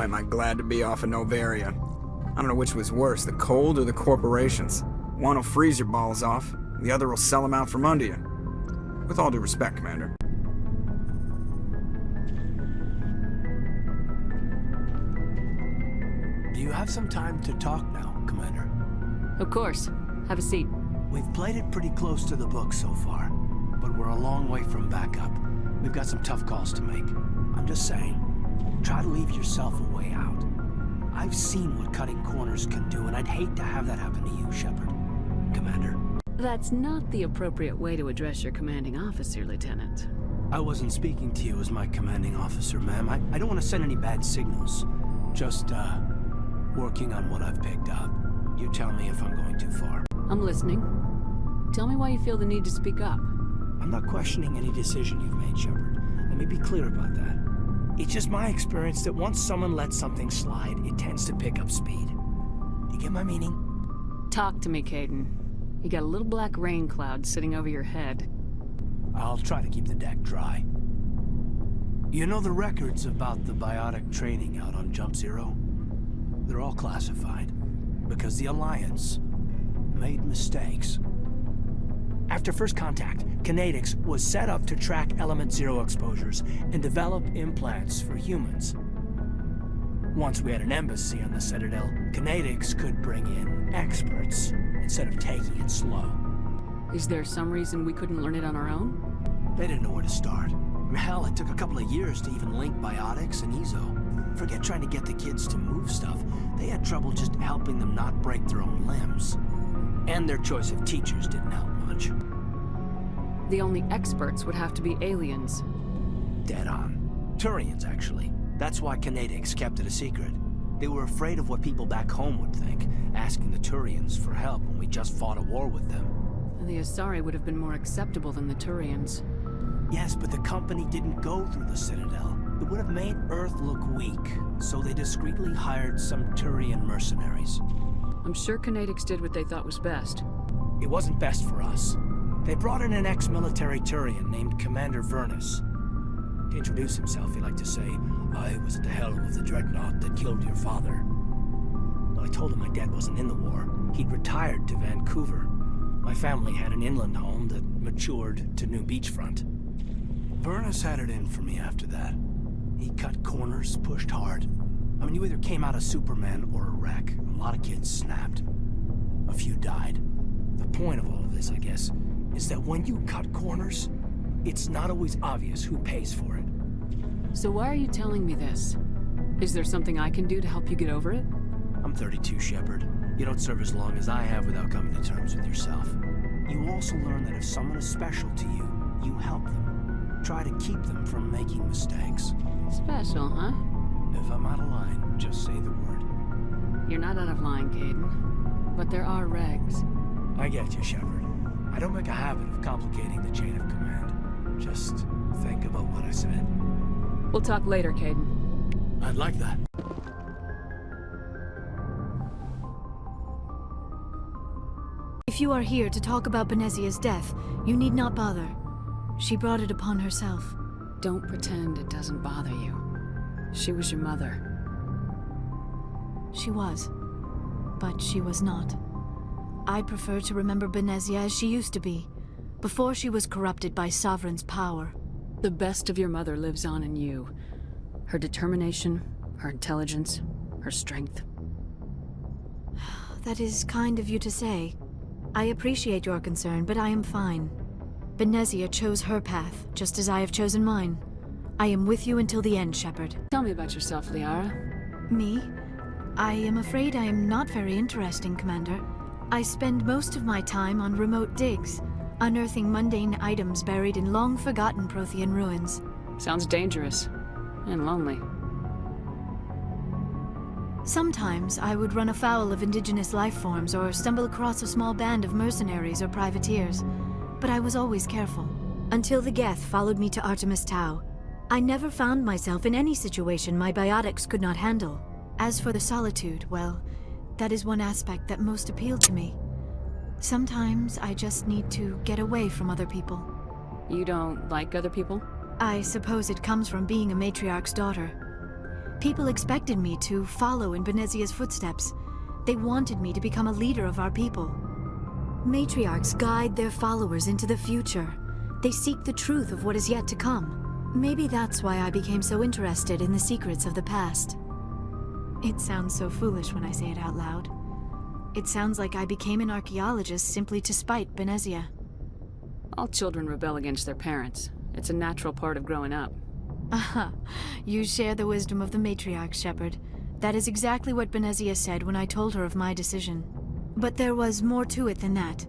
Boy, am I glad to be off of Novaria. I don't know which was worse, the cold or the corporations. One will freeze your balls off, the other will sell them out from under you. With all due respect, Commander. Do you have some time to talk now, Commander? Of course. Have a seat. We've played it pretty close to the book so far, but we're a long way from backup. We've got some tough calls to make. I'm just saying, try to leave yourself a way out. I've seen what cutting corners can do, and I'd hate to have that happen to you, Shepard. Commander. That's not the appropriate way to address your commanding officer, Lieutenant. I wasn't speaking to you as my commanding officer, ma'am. I don't want to send any bad signals. Just, working on what I've picked up. You tell me if I'm going too far. I'm listening. Tell me why you feel the need to speak up. I'm not questioning any decision you've made, Shepard. Let me be clear about that. It's just my experience that once someone lets something slide, it tends to pick up speed. Do you get my meaning? Talk to me, Caden. You got a little black rain cloud sitting over your head. I'll try to keep the deck dry. You know the records about the biotic training out on Jump Zero? They're all classified, because the Alliance made mistakes. After first contact, Kinetics was set up to track Element Zero exposures and develop implants for humans. Once we had an embassy on the Citadel, Kinetics could bring in experts instead of taking it slow. Is there some reason we couldn't learn it on our own? They didn't know where to start. Hell, it took a couple of years to even link biotics and Ezo. Forget trying to get the kids to move stuff. They had trouble just helping them not break their own limbs. And their choice of teachers didn't help much. The only experts would have to be aliens. Dead on. Turians, actually. That's why Kinetics kept it a secret. They were afraid of what people back home would think, asking the Turians for help when we just fought a war with them. The Asari would have been more acceptable than the Turians. Yes, but the company didn't go through the Citadel. It would have made Earth look weak, so they discreetly hired some Turian mercenaries. I'm sure Kinetics did what they thought was best. It wasn't best for us. They brought in an ex-military Turian named Commander Vernus. To introduce himself, he liked to say, "I was at the helm of the dreadnought that killed your father." When I told him my dad wasn't in the war, he'd retired to Vancouver. My family had an inland home that matured to new beachfront. Vernus had it in for me after that. He cut corners, pushed hard. I mean, you either came out a Superman or a wreck. A lot of kids snapped. A few died. The point of all of this, I guess, is that when you cut corners, it's not always obvious who pays for it. So why are you telling me this? Is there something I can do to help you get over it? I'm 32, Shepard. You don't serve as long as I have without coming to terms with yourself. You also learn that if someone is special to you, you help them. Try to keep them from making mistakes. Special, huh? If I'm out of line, just say the word. You're not out of line, Caden. But there are regs. I get you, Shepard. I don't make a habit of complicating the chain of command. Just think about what I said. We'll talk later, Caden. I'd like that. If you are here to talk about Benezia's death, you need not bother. She brought it upon herself. Don't pretend it doesn't bother you. She was your mother. She was. But she was not. I prefer to remember Benezia as she used to be, before she was corrupted by Sovereign's power. The best of your mother lives on in you. Her determination, her intelligence, her strength. That is kind of you to say. I appreciate your concern, but I am fine. Benezia chose her path, just as I have chosen mine. I am with you until the end, Shepard. Tell me about yourself, Liara. Me? I am afraid I am not very interesting, Commander. I spend most of my time on remote digs, unearthing mundane items buried in long-forgotten Prothean ruins. Sounds dangerous. And lonely. Sometimes I would run afoul of indigenous life forms or stumble across a small band of mercenaries or privateers. But I was always careful. Until the Geth followed me to Artemis Tau. I never found myself in any situation my biotics could not handle. As for the solitude, well, that is one aspect that most appealed to me. Sometimes I just need to get away from other people. You don't like other people? I suppose it comes from being a matriarch's daughter. People expected me to follow in Benezia's footsteps. They wanted me to become a leader of our people. Matriarchs guide their followers into the future. They seek the truth of what is yet to come. Maybe that's why I became so interested in the secrets of the past. It sounds so foolish when I say it out loud. It sounds like I became an archaeologist simply to spite Benezia. All children rebel against their parents. It's a natural part of growing up. Aha, you share the wisdom of the matriarch, Shepard. That is exactly what Benezia said when I told her of my decision. But there was more to it than that.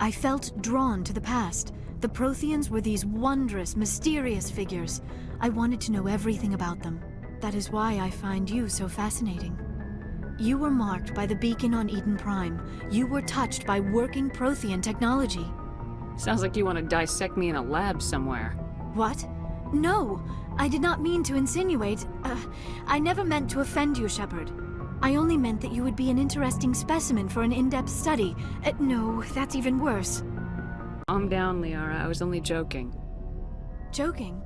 I felt drawn to the past. The Protheans were these wondrous, mysterious figures. I wanted to know everything about them. That is why I find you so fascinating. You were marked by the beacon on Eden Prime. You were touched by working Prothean technology. Sounds like you want to dissect me in a lab somewhere. What? No! I did not mean to insinuate. I never meant to offend you, Shepard. I only meant that you would be an interesting specimen for an in-depth study. No, that's even worse. Calm down, Liara. I was only joking. Joking?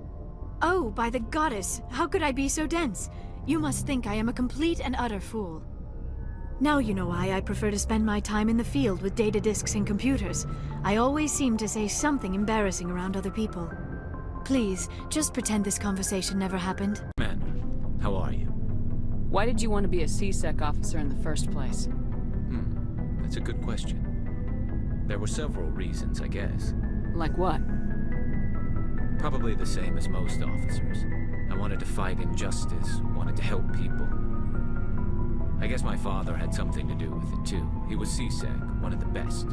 Oh, by the goddess, how could I be so dense? You must think I am a complete and utter fool. Now you know why I prefer to spend my time in the field with data disks and computers. I always seem to say something embarrassing around other people. Please, just pretend this conversation never happened. Commander, how are you? Why did you want to be a C-Sec officer in the first place? That's a good question. There were several reasons, I guess. Like what? Probably the same as most officers. I wanted to fight injustice, wanted to help people. I guess my father had something to do with it too. He was C-Sec, one of the best.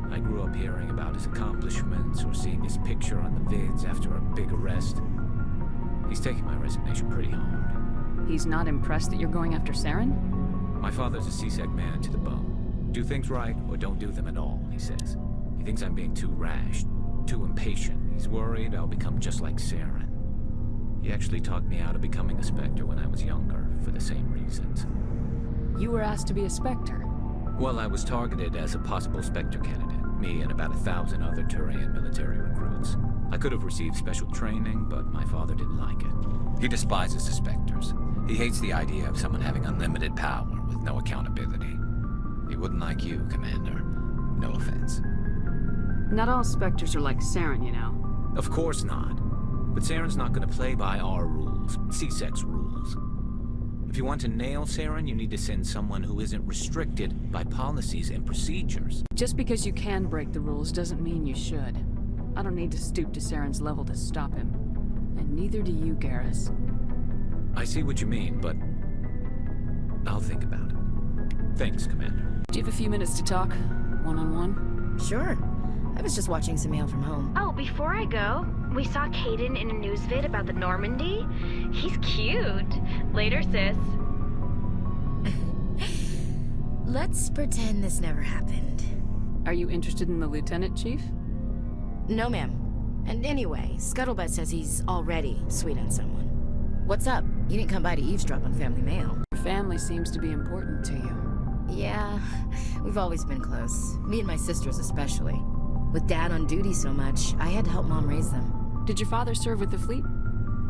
I grew up hearing about his accomplishments or seeing his picture on the vids after a big arrest. He's taking my resignation pretty hard. He's not impressed that you're going after Saren? My father's a C-Sec man to the bone. Do things right or don't do them at all, he says. He thinks I'm being too rash, too impatient. He's worried I'll become just like Saren. He actually talked me out of becoming a Spectre when I was younger, for the same reasons. You were asked to be a Spectre. Well, I was targeted as a possible Spectre candidate. Me and about 1,000 other Turian military recruits. I could have received special training, but my father didn't like it. He despises the Spectres. He hates the idea of someone having unlimited power with no accountability. He wouldn't like you, Commander. No offense. Not all Spectres are like Saren, you know. Of course not. But Saren's not going to play by our rules, C-Sec's rules. If you want to nail Saren, you need to send someone who isn't restricted by policies and procedures. Just because you can break the rules doesn't mean you should. I don't need to stoop to Saren's level to stop him. And neither do you, Garrus. I see what you mean, but I'll think about it. Thanks, Commander. Do you have a few minutes to talk? One-on-one? Sure. I was just watching some mail from home. Oh, before I go, we saw Caden in a news vid about the Normandy. He's cute. Later, sis. Let's pretend this never happened. Are you interested in the Lieutenant, Chief? No, ma'am. And anyway, Scuttlebutt says he's already sweet on someone. What's up? You didn't come by to eavesdrop on family mail. Your family seems to be important to you. Yeah, we've always been close. Me and my sisters especially. With Dad on duty so much, I had to help Mom raise them. Did your father serve with the fleet?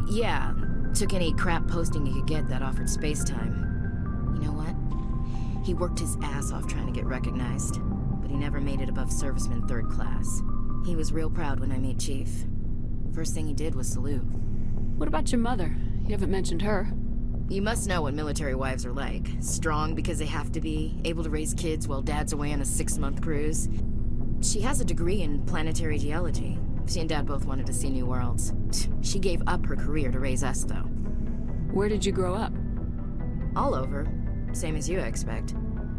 Yeah, took any crap posting he could get that offered space time. You know what? He worked his ass off trying to get recognized, but he never made it above serviceman 3rd class. He was real proud when I met Chief. First thing he did was salute. What about your mother? You haven't mentioned her. You must know what military wives are like. Strong because they have to be, able to raise kids while Dad's away on a 6-month cruise. She has a degree in planetary geology. She and Dad both wanted to see new worlds. She gave up her career to raise us, though. Where did you grow up? All over. Same as you, I expect.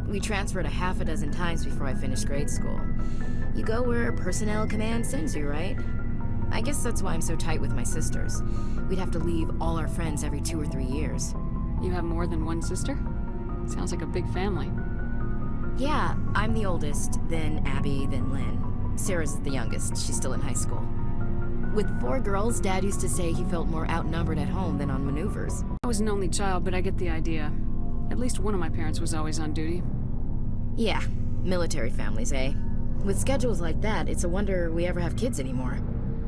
We transferred a half a dozen times before I finished grade school. You go where personnel command sends you, right? I guess that's why I'm so tight with my sisters. We'd have to leave all our friends every 2 or 3 years. You have more than one sister? Sounds like a big family. Yeah, I'm the oldest, then Abby, then Lynn. Sarah's the youngest. She's still in high school. With 4 girls, Dad used to say he felt more outnumbered at home than on maneuvers. I was an only child, but I get the idea. At least one of my parents was always on duty. Yeah, military families, eh? With schedules like that, it's a wonder we ever have kids anymore.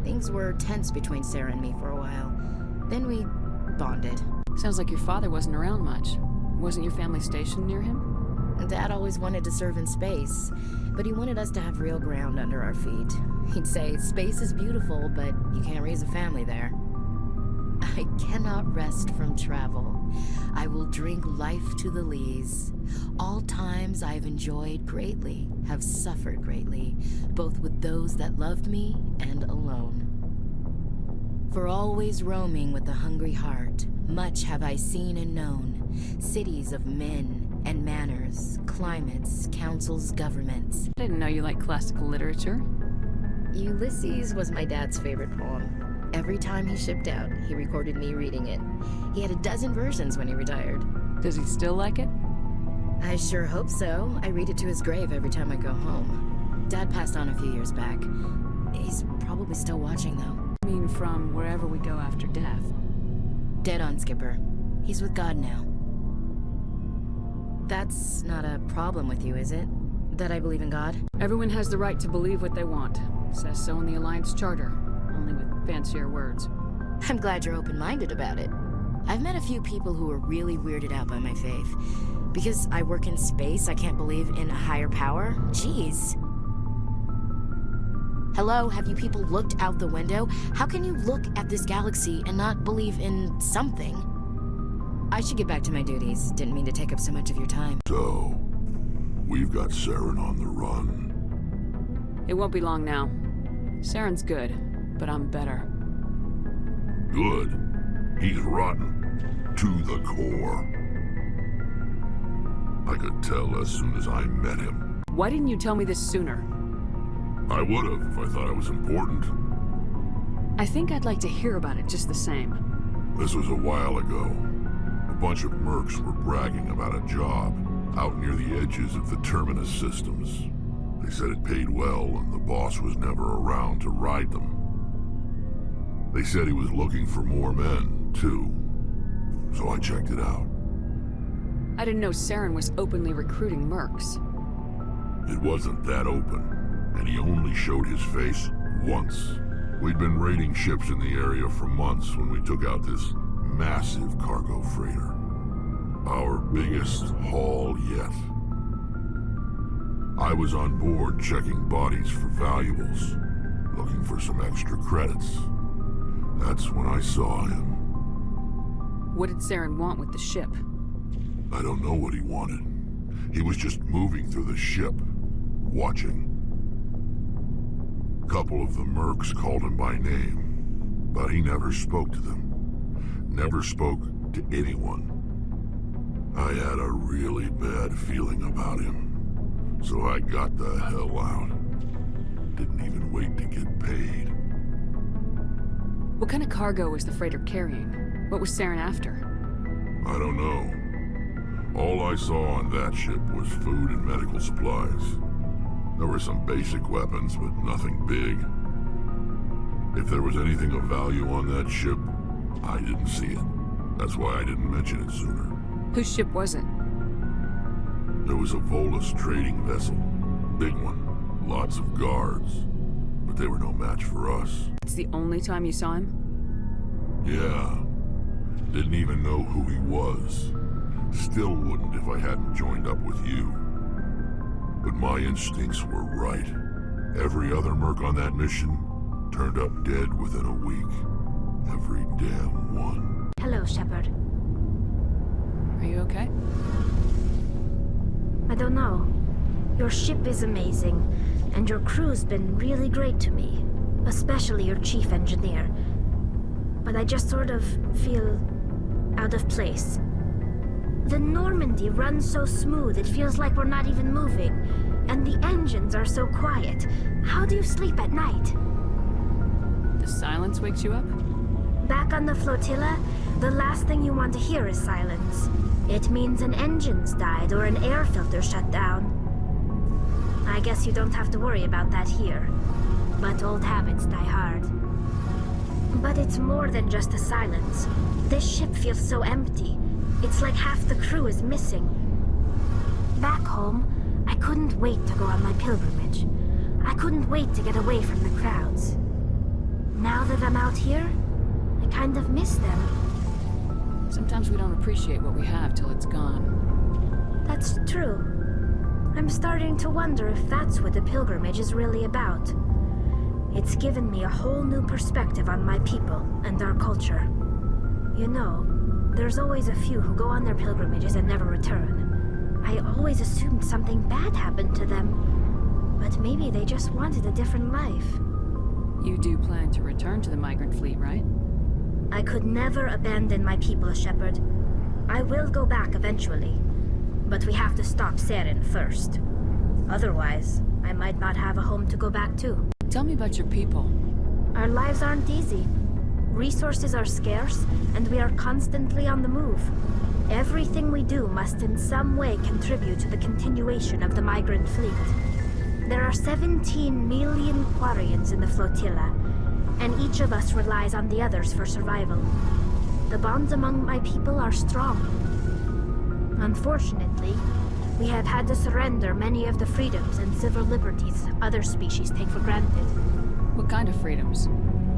Things were tense between Sarah and me for a while. Then we bonded. Sounds like your father wasn't around much. Wasn't your family stationed near him? Dad always wanted to serve in space, but he wanted us to have real ground under our feet. He'd say, space is beautiful, but you can't raise a family there. I cannot rest from travel. I will drink life to the lees. All times I've enjoyed greatly, have suffered greatly, both with those that loved me and alone. For always roaming with a hungry heart, much have I seen and known, cities of men and manners, climates, councils, governments. I didn't know you liked classical literature. Ulysses was my dad's favorite poem. Every time he shipped out, he recorded me reading it. He had a dozen versions when he retired. Does he still like it? I sure hope so. I read it to his grave every time I go home. Dad passed on a few years back. He's probably still watching, though. I mean, from wherever we go after death. Dead on, Skipper. He's with God now. That's not a problem with you, is it? That I believe in God? Everyone has the right to believe what they want. Says so in the Alliance Charter, only with fancier words. I'm glad you're open-minded about it. I've met a few people who are really weirded out by my faith. Because I work in space, I can't believe in a higher power? Jeez. Hello, have you people looked out the window? How can you look at this galaxy and not believe in something? I should get back to my duties. Didn't mean to take up so much of your time. So, we've got Saren on the run. It won't be long now. Saren's good, but I'm better. Good. He's rotten. To the core. I could tell as soon as I met him. Why didn't you tell me this sooner? I would have if I thought it was important. I think I'd like to hear about it just the same. This was a while ago. A bunch of mercs were bragging about a job out near the edges of the Terminus systems. They said it paid well and the boss was never around to ride them. They said he was looking for more men, too. So I checked it out. I didn't know Saren was openly recruiting mercs. It wasn't that open, and he only showed his face once. We'd been raiding ships in the area for months when we took out this massive cargo freighter. Our biggest haul yet. I was on board checking bodies for valuables, looking for some extra credits. That's when I saw him. What did Saren want with the ship? I don't know what he wanted. He was just moving through the ship, watching. A couple of the mercs called him by name, but he never spoke to them. Never spoke to anyone. I had a really bad feeling about him, so I got the hell out. Didn't even wait to get paid. What kind of cargo was the freighter carrying? What was Saren after? I don't know. All I saw on that ship was food and medical supplies. There were some basic weapons, but nothing big. If there was anything of value on that ship, I didn't see it. That's why I didn't mention it sooner. Whose ship was it? There was a Volus trading vessel. Big one. Lots of guards. But they were no match for us. It's the only time you saw him? Yeah. Didn't even know who he was. Still wouldn't if I hadn't joined up with you. But my instincts were right. Every other merc on that mission turned up dead within a week. Every damn one. Hello, Shepard. Are you okay? I don't know. Your ship is amazing, and your crew's been really great to me. Especially your chief engineer. But I just sort of feel out of place. The Normandy runs so smooth it feels like we're not even moving. And the engines are so quiet. How do you sleep at night? The silence wakes you up? Back on the flotilla, the last thing you want to hear is silence. It means an engine's died or an air filter shut down. I guess you don't have to worry about that here. But old habits die hard. But it's more than just the silence. This ship feels so empty. It's like half the crew is missing. Back home, I couldn't wait to go on my pilgrimage. I couldn't wait to get away from the crowds. Now that I'm out here, I kind of miss them. Sometimes we don't appreciate what we have till it's gone. That's true. I'm starting to wonder if that's what the pilgrimage is really about. It's given me a whole new perspective on my people and our culture. You know, there's always a few who go on their pilgrimages and never return. I always assumed something bad happened to them, but maybe they just wanted a different life. You do plan to return to the migrant fleet, right? I could never abandon my people, Shepard. I will go back eventually, but we have to stop Saren first. Otherwise, I might not have a home to go back to. Tell me about your people. Our lives aren't easy. Resources are scarce, and we are constantly on the move. Everything we do must in some way contribute to the continuation of the migrant fleet. There are 17 million Quarians in the flotilla, and each of us relies on the others for survival. The bonds among my people are strong. Unfortunately, we have had to surrender many of the freedoms and civil liberties other species take for granted. What kind of freedoms?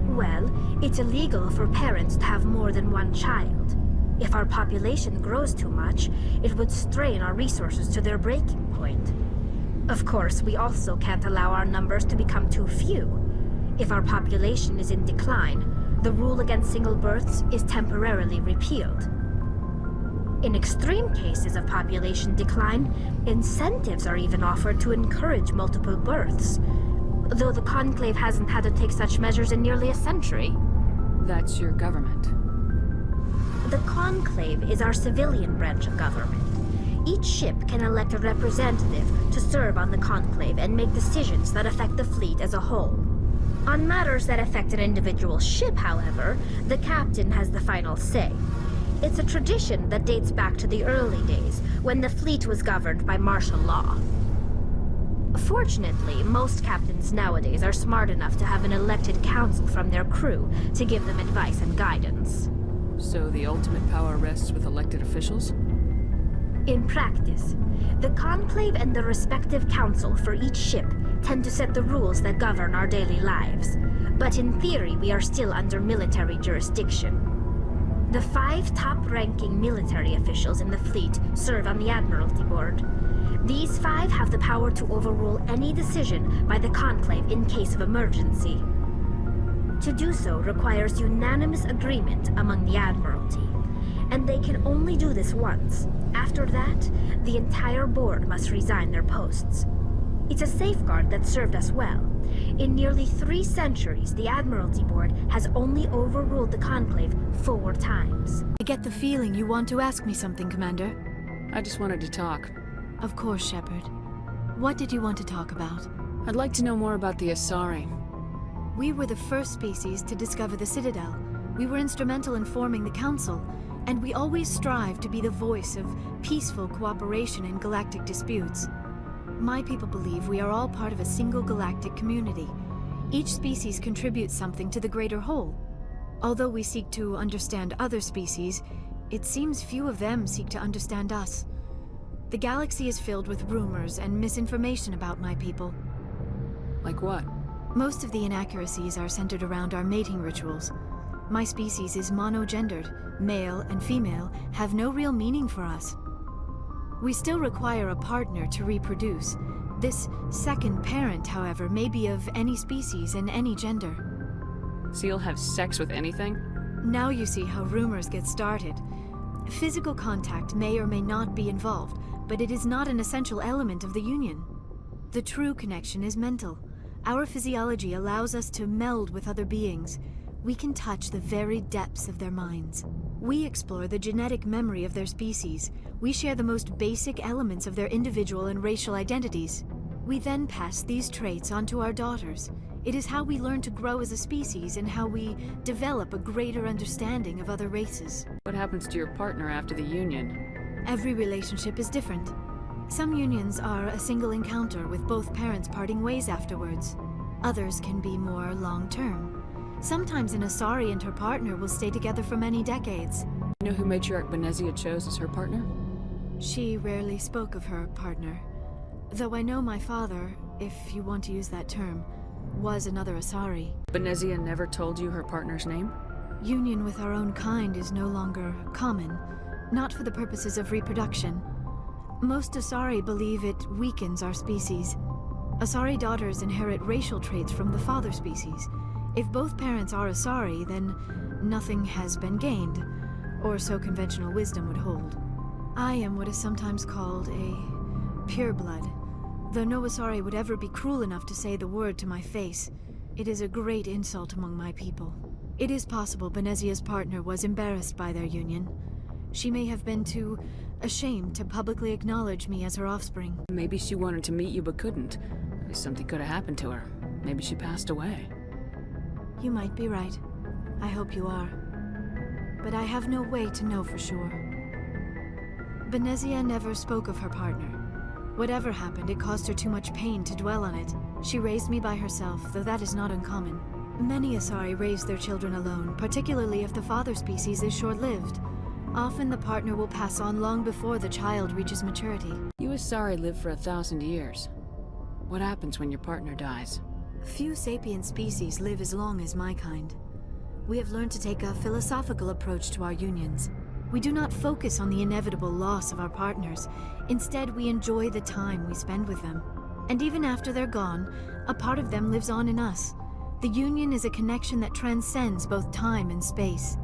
Well, it's illegal for parents to have more than one child. If our population grows too much, it would strain our resources to their breaking point. Of course, we also can't allow our numbers to become too few. If our population is in decline, the rule against single births is temporarily repealed. In extreme cases of population decline, incentives are even offered to encourage multiple births, though the Conclave hasn't had to take such measures in nearly a century. That's your government. The Conclave is our civilian branch of government. Each ship can elect a representative to serve on the Conclave and make decisions that affect the fleet as a whole. On matters that affect an individual ship, however, the captain has the final say. It's a tradition that dates back to the early days, when the fleet was governed by martial law. Fortunately, most captains nowadays are smart enough to have an elected council from their crew to give them advice and guidance. So the ultimate power rests with elected officials? In practice, the Conclave and the respective council for each ship tend to set the rules that govern our daily lives. But in theory, we are still under military jurisdiction. The 5 top-ranking military officials in the fleet serve on the Admiralty Board. These 5 have the power to overrule any decision by the Conclave in case of emergency. To do so requires unanimous agreement among the Admiralty, and they can only do this once. After that, the entire board must resign their posts. It's a safeguard that served us well. In nearly 3 centuries, the Admiralty Board has only overruled the Conclave 4 times. I get the feeling you want to ask me something, Commander. I just wanted to talk. Of course, Shepard. What did you want to talk about? I'd like to know more about the Asari. We were the first species to discover the Citadel. We were instrumental in forming the Council, and we always strive to be the voice of peaceful cooperation in galactic disputes. My people believe we are all part of a single galactic community. Each species contributes something to the greater whole. Although we seek to understand other species, it seems few of them seek to understand us. The galaxy is filled with rumors and misinformation about my people. Like what? Most of the inaccuracies are centered around our mating rituals. My species is monogendered. Male and female have no real meaning for us. We still require a partner to reproduce. This second parent, however, may be of any species and any gender. So you'll have sex with anything? Now you see how rumors get started. Physical contact may or may not be involved, but it is not an essential element of the union. The true connection is mental. Our physiology allows us to meld with other beings. We can touch the very depths of their minds. We explore the genetic memory of their species. We share the most basic elements of their individual and racial identities. We then pass these traits on to our daughters. It is how we learn to grow as a species and how we develop a greater understanding of other races. What happens to your partner after the union? Every relationship is different. Some unions are a single encounter with both parents parting ways afterwards. Others can be more long-term. Sometimes an Asari and her partner will stay together for many decades. You know who Matriarch Benezia chose as her partner? She rarely spoke of her partner. Though I know my father, if you want to use that term, was another Asari. Benezia never told you her partner's name? Union with our own kind is no longer common, not for the purposes of reproduction. Most Asari believe it weakens our species. Asari daughters inherit racial traits from the father species. If both parents are Asari, then nothing has been gained, or so conventional wisdom would hold. I am what is sometimes called a pureblood, though no Asari would ever be cruel enough to say the word to my face. It is a great insult among my people. It is possible Benezia's partner was embarrassed by their union. She may have been too ashamed to publicly acknowledge me as her offspring. Maybe she wanted to meet you but couldn't. Maybe something could have happened to her. Maybe she passed away. You might be right. I hope you are. But I have no way to know for sure. Benezia never spoke of her partner. Whatever happened, it caused her too much pain to dwell on it. She raised me by herself, though that is not uncommon. Many Asari raise their children alone, particularly if the father species is short-lived. Often the partner will pass on long before the child reaches maturity. You Asari live for 1,000 years. What happens when your partner dies? Few sapient species live as long as my kind. We have learned to take a philosophical approach to our unions. We do not focus on the inevitable loss of our partners. Instead, we enjoy the time we spend with them. And even after they're gone, a part of them lives on in us. The union is a connection that transcends both time and space.